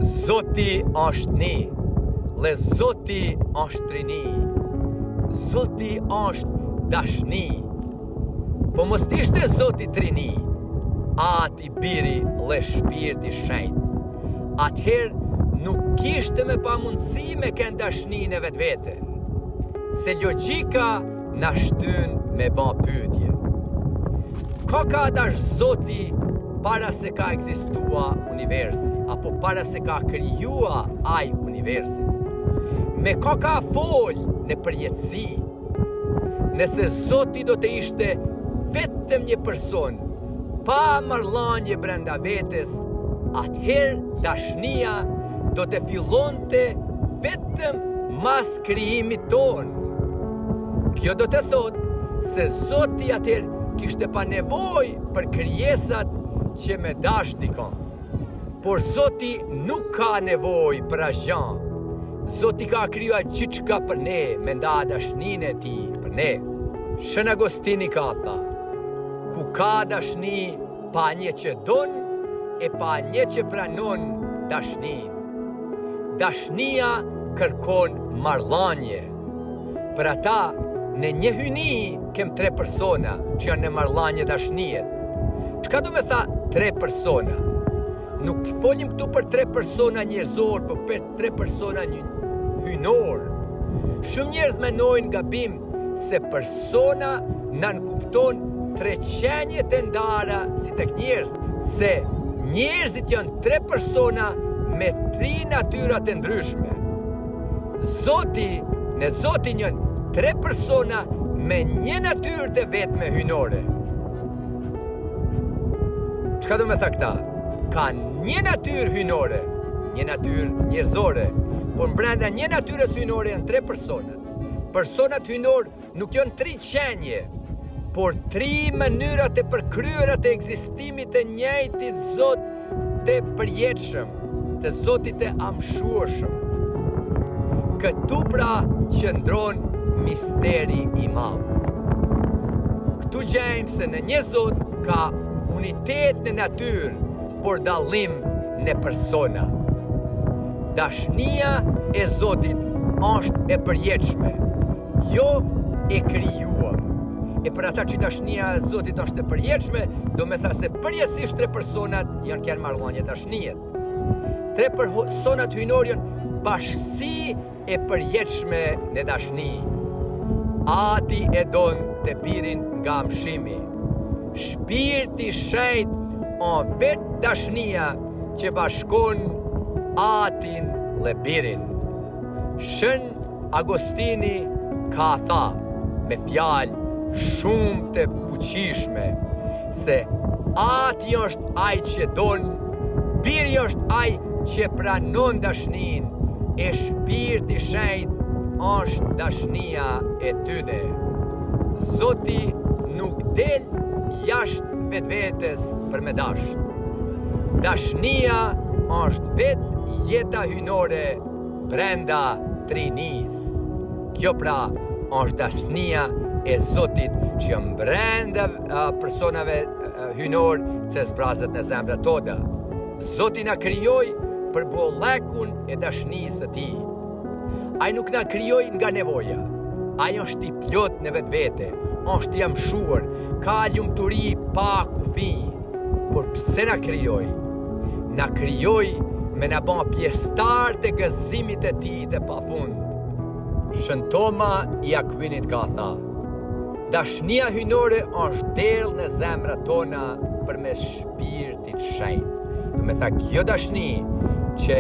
Zoti është një, le Zoti është trini, Zoti është dashni. Po mos ishte Zoti trini, ati biri le shpirti shenjt. Atëherë nuk kishte me pamundësi me kënë dashnin e vetë vete, se logjika na shtyn me ba pyetje. Ka dash Zoti para se ka ekzistua universi, apo para se ka kryua aj universi. Me ka fol në përjetësi. Nëse Zoti do të ishte vetëm një person, pa marrëdhënie brenda vetes, atëherë dashnia do të fillonte vetëm mas krijimit ton. Kjo do të thotë se Zoti atëherë kishte pa nevojë për krijesat që me dash dikon. Por Zoti nuk ka nevojë për asgjë. Zoti ka krijuar gjithçka për ne, me nda dashninë e tij për ne. Shën Agostini ka tha: ku ka dashni pa një që don, e pa një që pranon dashnin. Dashnia kërkon marrëdhënie. Për ata, në një hyni kem 3 persona që janë në marrëdhënie dashnie. Çka do me tha 3 persona? Nuk folim këtu për 3 persona njerëzor, për 3 persona hynor. Shumë njerëz mendojnë gabim se persona nën kupton 3 qenjet e ndara si tek njerëz, se njerëzit janë 3 persona me 3 natyra të ndryshme. Në Zotin janë 3 persona me një natyrë të vetme hynore. Çka do me tha këta? Ka një natyrë hynore, një natyrë njerëzore, por brenda një natyrës hynore janë 3 persona. Personat hynor nuk janë 3 qenje, por 3 mënyrat e përkryera të ekzistimit të njëjtit Zot të përjetshëm, të Zotit të amshuarshëm. Këtu pra qëndron misteri i madh. Këtu gjejmë se në një Zot ka unitet në natyrë, por dallim në persona. Dashnia e Zotit është e përjetshme, jo e krijuar. E për ata që dashnia e Zotit është e përjetshme, do me tha se përjetësisht 3 personat janë marrëdhënie dashnie. 3 personat hynor janë bashkësi e përjetshme në dashni. Ati e don të birin nga mshimi. Shpirti shenjt on vetë dashnia që bashkon atin dhe birin. Shën Agostini ka tha me fjalë shumë të fuqishme se ati është ai që don, biri është ai që pranon dashnin, e shpirti shenjt është dashnia e tyne. Zoti nuk del jashtë vetvetes për me dash. Dashnia është vetë jeta hynore brenda trinis. Kjo pra është dashnia e Zotit që brenda personave hynor të zbrazët në zemra toda. Zoti na krijoi për bollekun e dashnisë së tij. Ai nuk na krijoi nga nevoja. Ai është i plot në vetvete, është i amshuar, ka lumturi pa kufi. Por pse na krijoi? Na krijoi me na bën pjesëtar të gëzimit e tij të pafund. Shën Toma i Akvinit ka tha: dashnia hynore është derdhë në zemrat tona përmes shpirtit shenjt. Do me tha kjo dashni që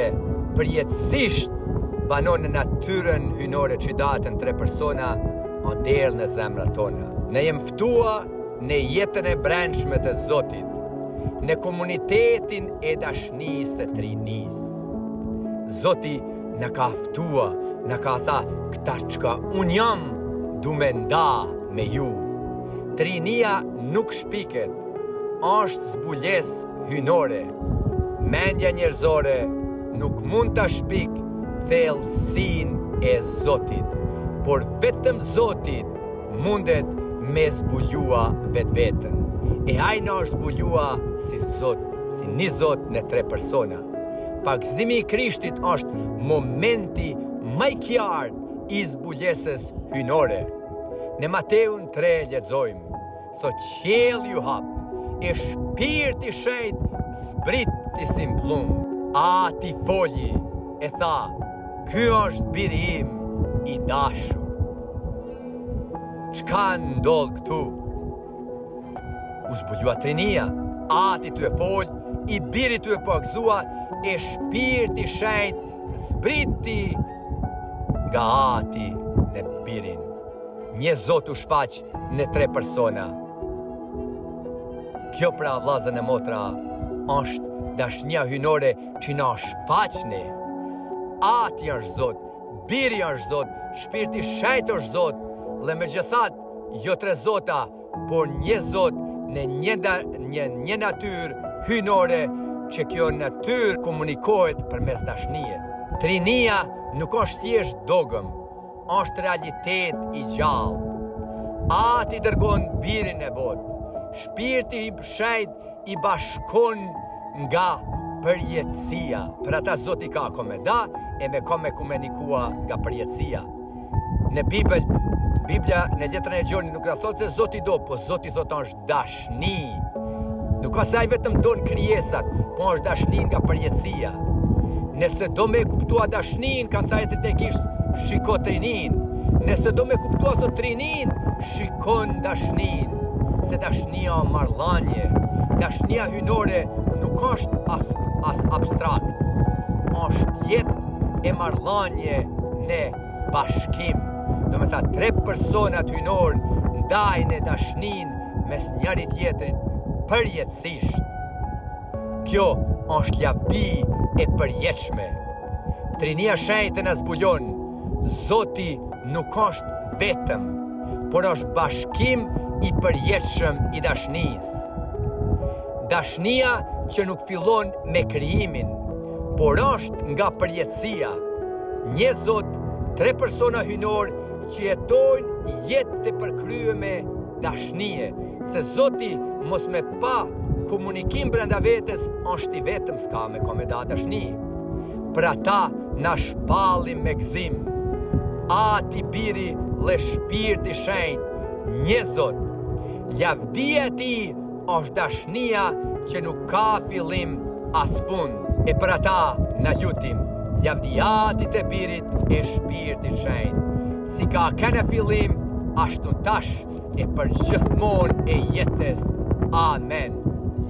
përjetësisht banon në natyrën hynore që datën 3 persona, o derdhë në zemrat tona. Ne jem ftua në jetën e brendshme të Zotit, në komunitetin e dashnisë e trinisë. Zoti në ka ftua, në ka tha këta çka unë jam, du me nda me ju. Trinia nuk shpiket, është zbuljes hynore. Mendja njerëzore nuk mund të shpik thellësin e Zotit, por vetëm Zotit mundet me zbulua vetën. E hajna është zbulua si Zot, si një Zot në 3 persona. Pagëzimi i Krishtit është momenti më i qartë i zbulesës hyjnore. Në Mateun 3 lexojmë: "Thot qielli u hap, e shpirti i shenjtë zbriti si mplum. Ati foli e tha: ky është biri im i dashur." Çka ndodh këtu? U zbulua trinia, ati ty e fol, i biri ty e pagëzua, e shpirti i shenjtë zbriti nga ati në birin. Një Zot u shfaq në 3 persona. Kjo pra vllazën e motra është dashnia hyjnore që na shfaqni. Ati është Zot, biri është Zot, shpirti i shenjtë është Zot, dhe megjithatë jo 3 zota, por një Zot në një natyrë hyjnore, që kjo natyrë komunikohet përmes dashnie. Trinia nuk është thjesht dogëm, është realitet i gjallë. Ati dërgon birin e botë. Shpirti i shenjtë i bashkon nga përjetësia. Për ata Zoti ka komeda e me ka me komunikua nga përjetësia. Në Biblia në letrën e Gjonit nuk ka thotë se Zoti do, po Zoti thotë është dashni. Nuk ka se ai vetëm don krijesat, po është dashni nga përjetësia. Nëse do me kuptua dashnin, kanë thajtë të kishë, shiko trinin. Nëse do me kuptua thot trinin, shikon dashnin. Se dashnia o marrëdhënie, dashnia hyjnore nuk është as abstrakt. Është jetë e marrëdhënie në bashkim. Do me tha 3 personat hyjnor ndajnë dashnin mes njëri tjetrit përjetësisht. Kjo është lavdi e përjetshme. Trinia shenjtë na zbulon. Zoti nuk është vetëm, por është bashkim i përjetshëm i dashnisë. Dashnia që nuk fillon me krijimin, por është nga përjetësia. Një Zot, 3 persona hyjnor që jetojnë jetë të përkryeme dashnie, se Zoti mos me pa komunikim brenda vetes është i vetëm, s'ka me komeda dashni. Për ata na shpallim me gëzim. Ati biri dhe shpirti i shenjtë, një Zot. Lavdia e tij është dashnia që nuk ka fillim as fund. E për ata na lutim, lavdia Atit e birit e shpirtit i shenjtë, si ka kënë fillim, ashtu tash e për gjithmonë e jetës. Amen.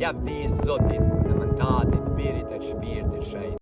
Lavdi i Zotit, në mëntatit birit e shpirtit i shenjtë.